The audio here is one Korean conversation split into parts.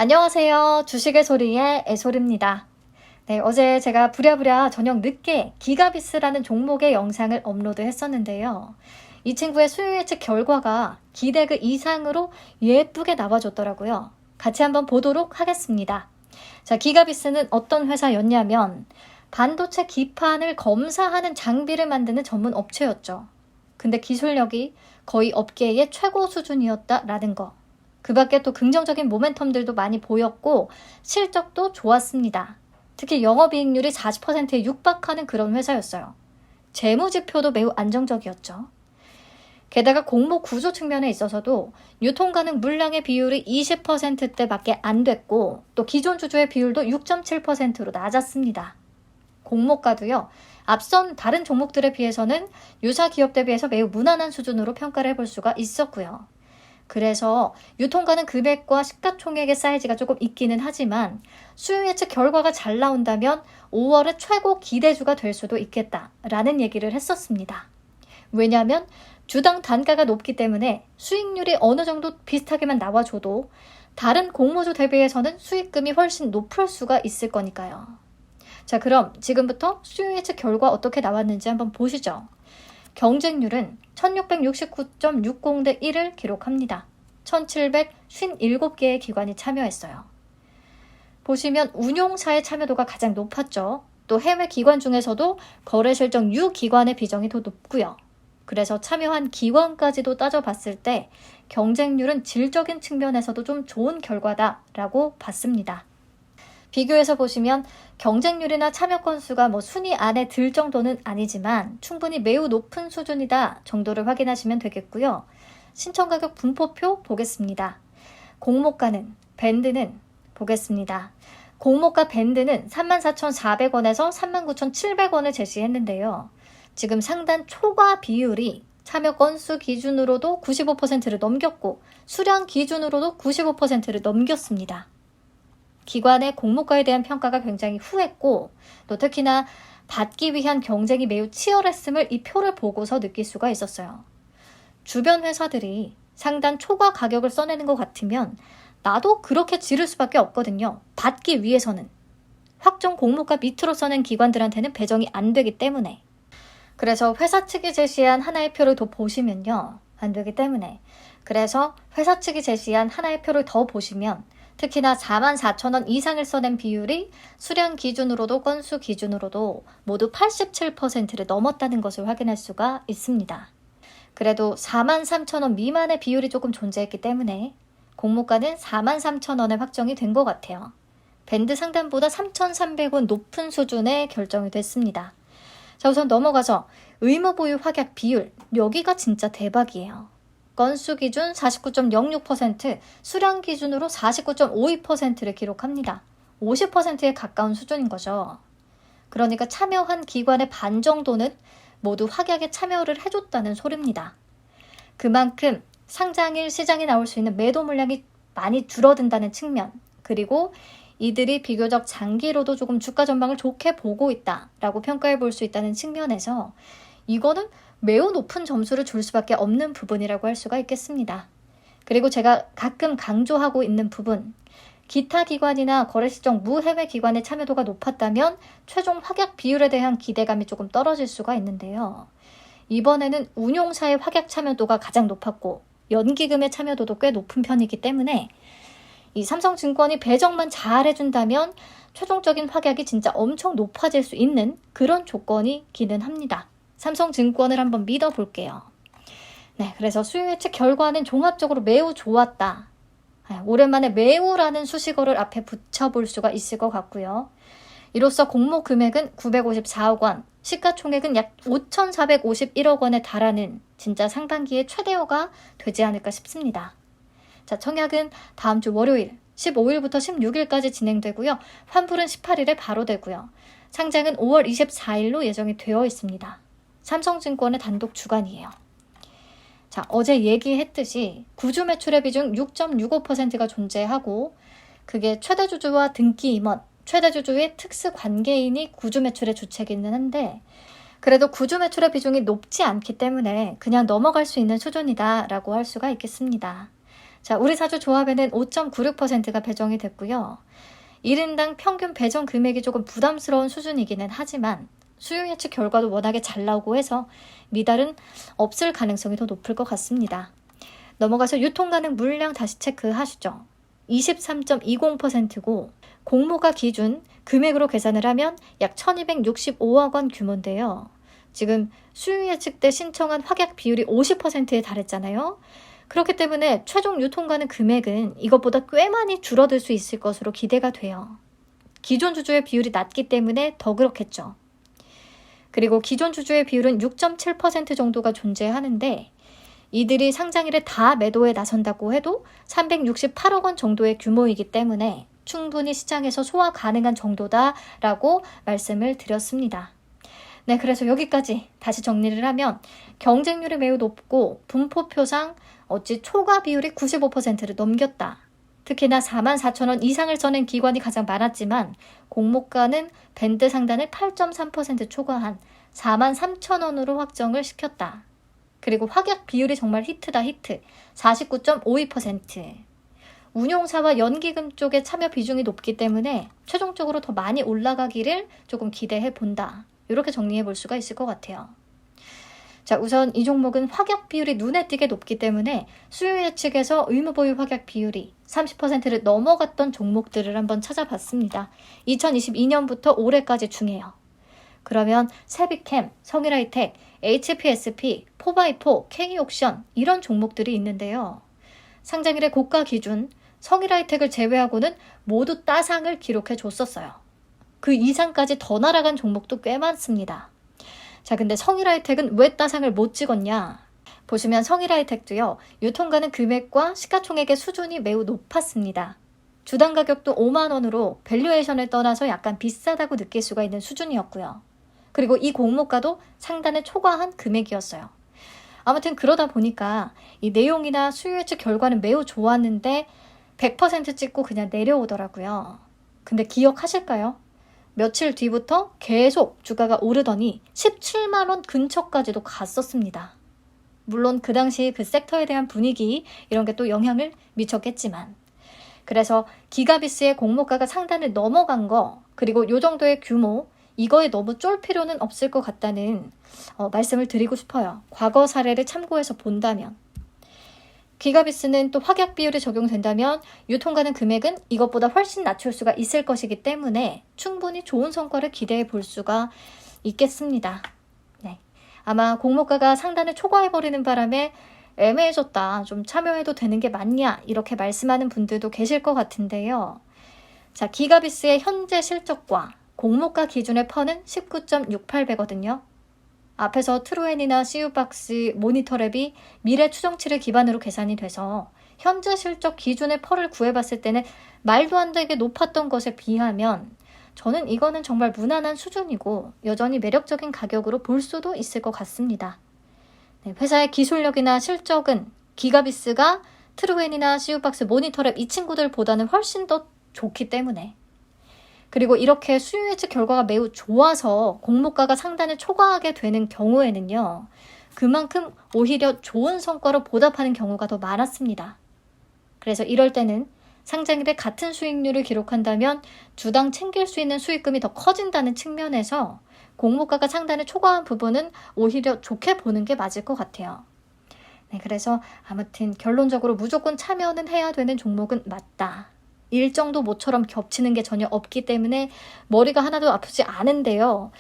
안녕하세요. 주식의 소리의 애솔입니다. 네, 어제 제가 부랴부랴 저녁 늦게 기가비스라는 종목의 영상을 업로드 했었는데요. 이 친구의 수요 예측 결과가 기대 그 이상으로 예쁘게 나와줬더라고요. 같이 한번 보도록 하겠습니다. 자, 기가비스는 어떤 회사였냐면 반도체 기판을 검사하는 장비를 만드는 전문 업체였죠. 근데 기술력이 거의 업계의 최고 수준이었다라는 거. 그 밖에 또 긍정적인 모멘텀들도 많이 보였고 실적도 좋았습니다. 특히 영업이익률이 40%에 육박하는 그런 회사였어요. 재무지표도 매우 안정적이었죠. 게다가 공모 구조 측면에 있어서도 유통 가능 물량의 비율이 20%대밖에 안 됐고 또 기존 주주의 비율도 6.7%로 낮았습니다. 공모가도요. 앞선 다른 종목들에 비해서는 유사 기업 대비해서 매우 무난한 수준으로 평가를 해볼 수가 있었고요. 그래서 유통 가능 금액과 시가총액의 사이즈가 조금 있기는 하지만 수요 예측 결과가 잘 나온다면 5월의 최고 기대주가 될 수도 있겠다라는 얘기를 했었습니다. 왜냐하면 주당 단가가 높기 때문에 수익률이 어느 정도 비슷하게만 나와줘도 다른 공모주 대비해서는 수익금이 훨씬 높을 수가 있을 거니까요. 자, 그럼 지금부터 수요 예측 결과 어떻게 나왔는지 한번 보시죠. 경쟁률은 1669.60 대 1을 기록합니다. 1757개의 기관이 참여했어요. 보시면 운용사의 참여도가 가장 높았죠. 또 해외 기관 중에서도 거래 실적 유기관의 비중이 더 높고요. 그래서 참여한 기관까지도 따져봤을 때 경쟁률은 질적인 측면에서도 좀 좋은 결과다라고 봤습니다. 비교해서 보시면 경쟁률이나 참여 건수가 순위 안에 들 정도는 아니지만 충분히 매우 높은 수준이다 정도를 확인하시면 되겠고요. 신청 가격 분포표 보겠습니다. 공모가는, 밴드는 보겠습니다. 공모가 밴드는 34,400원에서 39,700원을 제시했는데요. 지금 상단 초과 비율이 참여 건수 기준으로도 95%를 넘겼고 수량 기준으로도 95%를 넘겼습니다. 기관의 공모가에 대한 평가가 굉장히 후했고 또 특히나 받기 위한 경쟁이 매우 치열했음을 이 표를 보고서 느낄 수가 있었어요. 주변 회사들이 상단 초과 가격을 써내는 것 같으면 나도 그렇게 지를 수밖에 없거든요. 받기 위해서는. 확정 공모가 밑으로 써낸 기관들한테는 배정이 안 되기 때문에. 그래서 회사 측이 제시한 하나의 표를 더 보시면요. 안 되기 때문에. 그래서 회사 측이 제시한 하나의 표를 더 보시면 특히나 44,000원 이상을 써낸 비율이 수량 기준으로도 건수 기준으로도 모두 87%를 넘었다는 것을 확인할 수가 있습니다. 그래도 43,000원 미만의 비율이 조금 존재했기 때문에 공모가는 43,000원에 확정이 된 것 같아요. 밴드 상단보다 3,300원 높은 수준에 결정이 됐습니다. 자, 우선 넘어가서 의무보유 확약 비율, 여기가 진짜 대박이에요. 건수 기준 49.06%, 수량 기준으로 49.52%를 기록합니다. 50%에 가까운 수준인 거죠. 그러니까 참여한 기관의 반 정도는 모두 확약에 참여를 해줬다는 소리입니다. 그만큼 상장일 시장에 나올 수 있는 매도 물량이 많이 줄어든다는 측면, 그리고 이들이 비교적 장기로도 조금 주가 전망을 좋게 보고 있다라고 평가해 볼 수 있다는 측면에서 이거는 매우 높은 점수를 줄 수밖에 없는 부분이라고 할 수가 있겠습니다. 그리고 제가 가끔 강조하고 있는 부분, 기타 기관이나 거래 실적 무해외 기관의 참여도가 높았다면 최종 확약 비율에 대한 기대감이 조금 떨어질 수가 있는데요. 이번에는 운용사의 확약 참여도가 가장 높았고 연기금의 참여도도 꽤 높은 편이기 때문에 이 삼성증권이 배정만 잘 해준다면 최종적인 확약이 진짜 엄청 높아질 수 있는 그런 조건이 기능합니다. 삼성증권을 한번 믿어볼게요. 네, 그래서 수요 예측 결과는 종합적으로 매우 좋았다. 오랜만에 매우라는 수식어를 앞에 붙여볼 수가 있을 것 같고요. 이로써 공모 금액은 954억 원, 시가총액은 약 5,451억 원에 달하는 진짜 상반기의 최대어가 되지 않을까 싶습니다. 자, 청약은 다음 주 월요일 15일부터 16일까지 진행되고요. 환불은 18일에 바로 되고요. 상장은 5월 24일로 예정이 되어 있습니다. 삼성증권의 단독 주관이에요. 자, 어제 얘기했듯이 구주 매출의 비중 6.65%가 존재하고 그게 최대 주주와 등기 임원, 최대 주주의 특수 관계인이 구주 매출의 주체기는 한데 그래도 구주 매출의 비중이 높지 않기 때문에 그냥 넘어갈 수 있는 수준이다라고 할 수가 있겠습니다. 자, 우리사주 조합에는 5.96%가 배정이 됐고요. 1인당 평균 배정 금액이 조금 부담스러운 수준이기는 하지만 수요 예측 결과도 워낙에 잘 나오고 해서 미달은 없을 가능성이 더 높을 것 같습니다. 넘어가서 유통 가능 물량 다시 체크하시죠. 23.20%고 공모가 기준 금액으로 계산을 하면 약 1265억 원 규모인데요. 지금 수요 예측 때 신청한 확약 비율이 50%에 달했잖아요. 그렇기 때문에 최종 유통 가능 금액은 이것보다 꽤 많이 줄어들 수 있을 것으로 기대가 돼요. 기존 주주의 비율이 낮기 때문에 더 그렇겠죠. 그리고 기존 주주의 비율은 6.7% 정도가 존재하는데 이들이 상장일에 다 매도에 나선다고 해도 368억 원 정도의 규모이기 때문에 충분히 시장에서 소화 가능한 정도다라고 말씀을 드렸습니다. 네, 그래서 여기까지 다시 정리를 하면 경쟁률이 매우 높고 분포표상 어찌 초과 비율이 95%를 넘겼다. 특히나 44,000원 이상을 써낸 기관이 가장 많았지만 공모가는 밴드 상단을 8.3% 초과한 43,000원으로 확정을 시켰다. 그리고 확약 비율이 정말 히트다 히트. 49.52%. 운용사와 연기금 쪽의 참여 비중이 높기 때문에 최종적으로 더 많이 올라가기를 조금 기대해 본다. 이렇게 정리해 볼 수가 있을 것 같아요. 자, 우선 이 종목은 확약 비율이 눈에 띄게 높기 때문에 수요 예측에서 의무 보유 확약 비율이 30%를 넘어갔던 종목들을 한번 찾아봤습니다. 2022년부터 올해까지 중에요. 그러면 세비캠, 성일하이텍, HPSP, 4x4, K옥션 이런 종목들이 있는데요. 상장일의 고가 기준 성일하이텍을 제외하고는 모두 따상을 기록해 줬었어요. 그 이상까지 더 날아간 종목도 꽤 많습니다. 자, 근데 성일하이텍은 왜 따상을 못 찍었냐? 보시면 성일하이텍도요. 유통가능 금액과 시가총액의 수준이 매우 높았습니다. 주당 가격도 5만 원으로 밸류에이션을 떠나서 약간 비싸다고 느낄 수가 있는 수준이었고요. 그리고 이 공모가도 상단을 초과한 금액이었어요. 아무튼 그러다 보니까 이 내용이나 수요 예측 결과는 매우 좋았는데 100% 찍고 그냥 내려오더라고요. 근데 기억하실까요? 며칠 뒤부터 계속 주가가 오르더니 17만 원 근처까지도 갔었습니다. 물론 그 당시 그 섹터에 대한 분위기 이런 게 또 영향을 미쳤겠지만 그래서 기가비스의 공모가가 상단을 넘어간 거 그리고 요 정도의 규모 이거에 너무 쫄 필요는 없을 것 같다는 말씀을 드리고 싶어요. 과거 사례를 참고해서 본다면 기가비스는 또 확약 비율이 적용된다면 유통가능 금액은 이것보다 훨씬 낮출 수가 있을 것이기 때문에 충분히 좋은 성과를 기대해 볼 수가 있겠습니다. 네. 아마 공모가가 상단을 초과해버리는 바람에 애매해졌다. 좀 참여해도 되는 게 맞냐? 이렇게 말씀하는 분들도 계실 것 같은데요. 자, 기가비스의 현재 실적과 공모가 기준의 퍼는 19.68배거든요. 앞에서 트루엔이나 CU박스, 모니터랩이 미래 추정치를 기반으로 계산이 돼서 현재 실적 기준의 펄을 구해봤을 때는 말도 안 되게 높았던 것에 비하면 저는 이거는 정말 무난한 수준이고 여전히 매력적인 가격으로 볼 수도 있을 것 같습니다. 네, 회사의 기술력이나 실적은 기가비스가 트루엔이나 CU박스, 모니터랩 이 친구들보다는 훨씬 더 좋기 때문에 그리고 이렇게 수요 예측 결과가 매우 좋아서 공모가가 상단을 초과하게 되는 경우에는요. 그만큼 오히려 좋은 성과로 보답하는 경우가 더 많았습니다. 그래서 이럴 때는 상장일에 같은 수익률을 기록한다면 주당 챙길 수 있는 수익금이 더 커진다는 측면에서 공모가가 상단을 초과한 부분은 오히려 좋게 보는 게 맞을 것 같아요. 네, 그래서 아무튼 결론적으로 무조건 참여는 해야 되는 종목은 맞다. 일정도 모처럼 겹치는 게 전혀 없기 때문에 머리가 하나도 아프지 않은데요.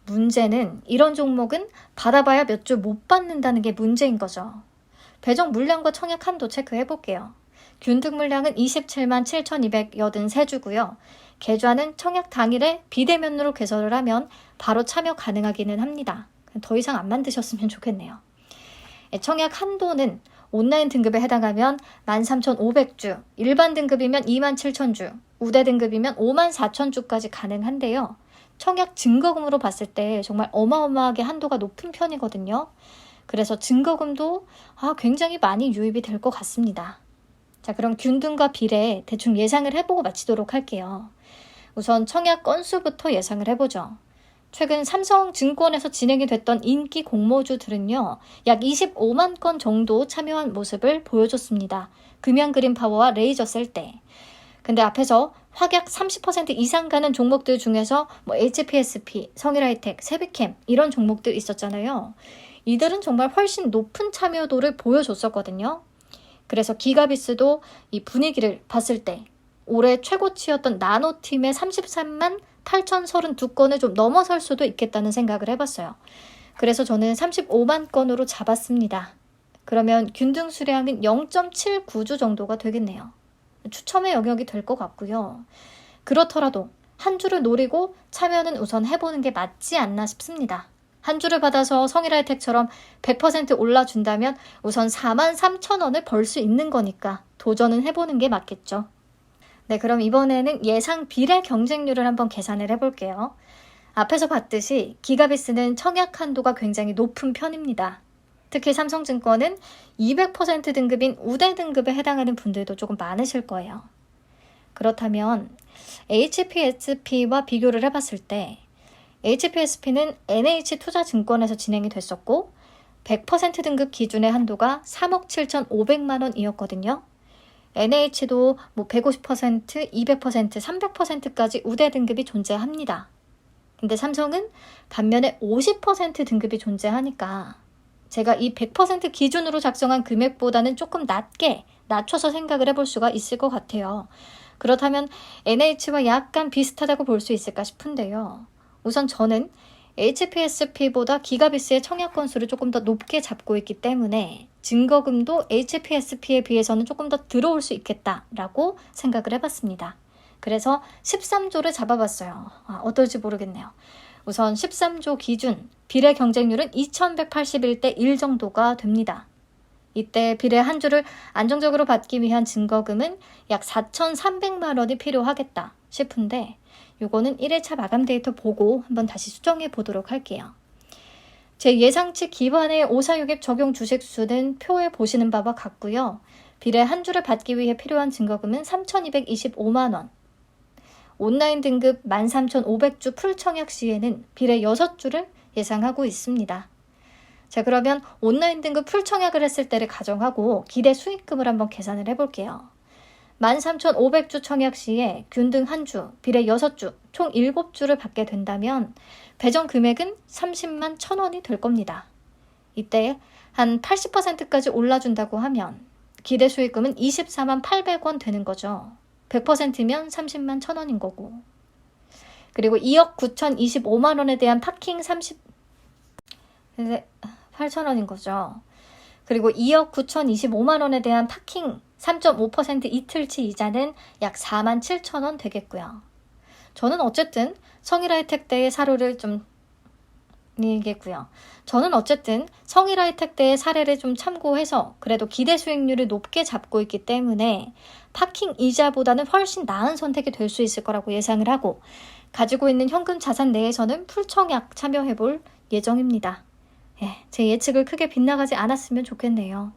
문제는 이런 종목은 받아봐야 몇 주 못 받는다는 게 문제인 거죠. 배정 물량과 청약 한도 체크해 볼게요. 균등 물량은 27만 7,283주고요. 계좌는 청약 당일에 비대면으로 개설을 하면 바로 참여 가능하기는 합니다. 더 이상 안 만드셨으면 좋겠네요. 청약 한도는 온라인 등급에 해당하면 13,500주, 일반 등급이면 27,000주, 우대 등급이면 54,000주까지 가능한데요. 청약 증거금으로 봤을 때 정말 어마어마하게 한도가 높은 편이거든요. 그래서 증거금도 굉장히 많이 유입이 될 것 같습니다. 자, 그럼 균등과 비례 대충 예상을 해보고 마치도록 할게요. 우선 청약 건수부터 예상을 해보죠. 최근 삼성증권에서 진행이 됐던 인기 공모주들은요. 약 25만 건 정도 참여한 모습을 보여줬습니다. 금연 그린 파워와 레이저 셀 때. 근데 앞에서 확약 30% 이상 가는 종목들 중에서 뭐 HPSP, 성일하이텍, 세비캠 이런 종목들 있었잖아요. 이들은 정말 훨씬 높은 참여도를 보여줬었거든요. 그래서 기가비스도 이 분위기를 봤을 때 올해 최고치였던 나노팀의 33만 8,032건을 좀 넘어설 수도 있겠다는 생각을 해봤어요. 그래서 저는 35만 건으로 잡았습니다. 그러면 균등 수량은 0.79주 정도가 되겠네요. 추첨의 영역이 될 것 같고요. 그렇더라도 한 주를 노리고 참여는 우선 해보는 게 맞지 않나 싶습니다. 한 주를 받아서 성일하이텍처럼 100% 올라준다면 우선 43,000원을 벌 수 있는 거니까 도전은 해보는 게 맞겠죠. 네, 그럼 이번에는 예상 비례 경쟁률을 한번 계산을 해볼게요. 앞에서 봤듯이 기가비스는 청약 한도가 굉장히 높은 편입니다. 특히 삼성증권은 200% 등급인 우대 등급에 해당하는 분들도 조금 많으실 거예요. 그렇다면 HPSP와 비교를 해봤을 때 HPSP는 NH투자증권에서 진행이 됐었고 100% 등급 기준의 한도가 3억 7,500만 원이었거든요. NH도 뭐 150%, 200%, 300%까지 우대 등급이 존재합니다. 근데 삼성은 반면에 50% 등급이 존재하니까 제가 이 100% 기준으로 작성한 금액보다는 조금 낮춰서 생각을 해볼 수가 있을 것 같아요. 그렇다면 NH와 약간 비슷하다고 볼 수 있을까 싶은데요. 우선 저는 HPSP보다 기가비스의 청약 건수를 조금 더 높게 잡고 있기 때문에 증거금도 HPSP에 비해서는 조금 더 들어올 수 있겠다라고 생각을 해봤습니다. 그래서 13조를 잡아봤어요. 어떨지 모르겠네요. 우선 13조 기준 비례 경쟁률은 2181대 1 정도가 됩니다. 이때 비례 한 주를 안정적으로 받기 위한 증거금은 약 4,300만 원이 필요하겠다 싶은데 이거는 1회차 마감 데이터 보고 한번 다시 수정해 보도록 할게요. 제 예상치 기반의 546앱 적용 주식수는 표에 보시는 바와 같고요. 비례 한 주를 받기 위해 필요한 증거금은 3,225만 원. 온라인 등급 13,500주 풀청약 시에는 비례 6주를 예상하고 있습니다. 자, 그러면 온라인 등급 풀청약을 했을 때를 가정하고 기대 수익금을 한번 계산을 해볼게요. 13,500주 청약 시에 균등 한 주, 비례 6주, 총 7주를 받게 된다면 배정 금액은 30만 1,000원이 될 겁니다. 이때 한 80%까지 올라준다고 하면 기대 수익금은 24만 800원 되는 거죠. 100%면 30만 1,000원인 거고. 그리고 2억 9,025만 원에 대한 파킹 8,000원인 거죠. 그리고 2억 9,025만 원에 대한 파킹 3.5% 이틀치 이자는 약 4만 7,000원 되겠고요. 저는 어쨌든 성일하이텍 때의 사례를 좀 참고해서 그래도 기대 수익률을 높게 잡고 있기 때문에 파킹 이자보다는 훨씬 나은 선택이 될 수 있을 거라고 예상을 하고 가지고 있는 현금 자산 내에서는 풀청약 참여해볼 예정입니다. 제 예측을 크게 빗나가지 않았으면 좋겠네요.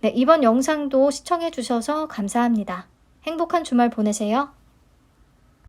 네, 이번 영상도 시청해 주셔서 감사합니다. 행복한 주말 보내세요.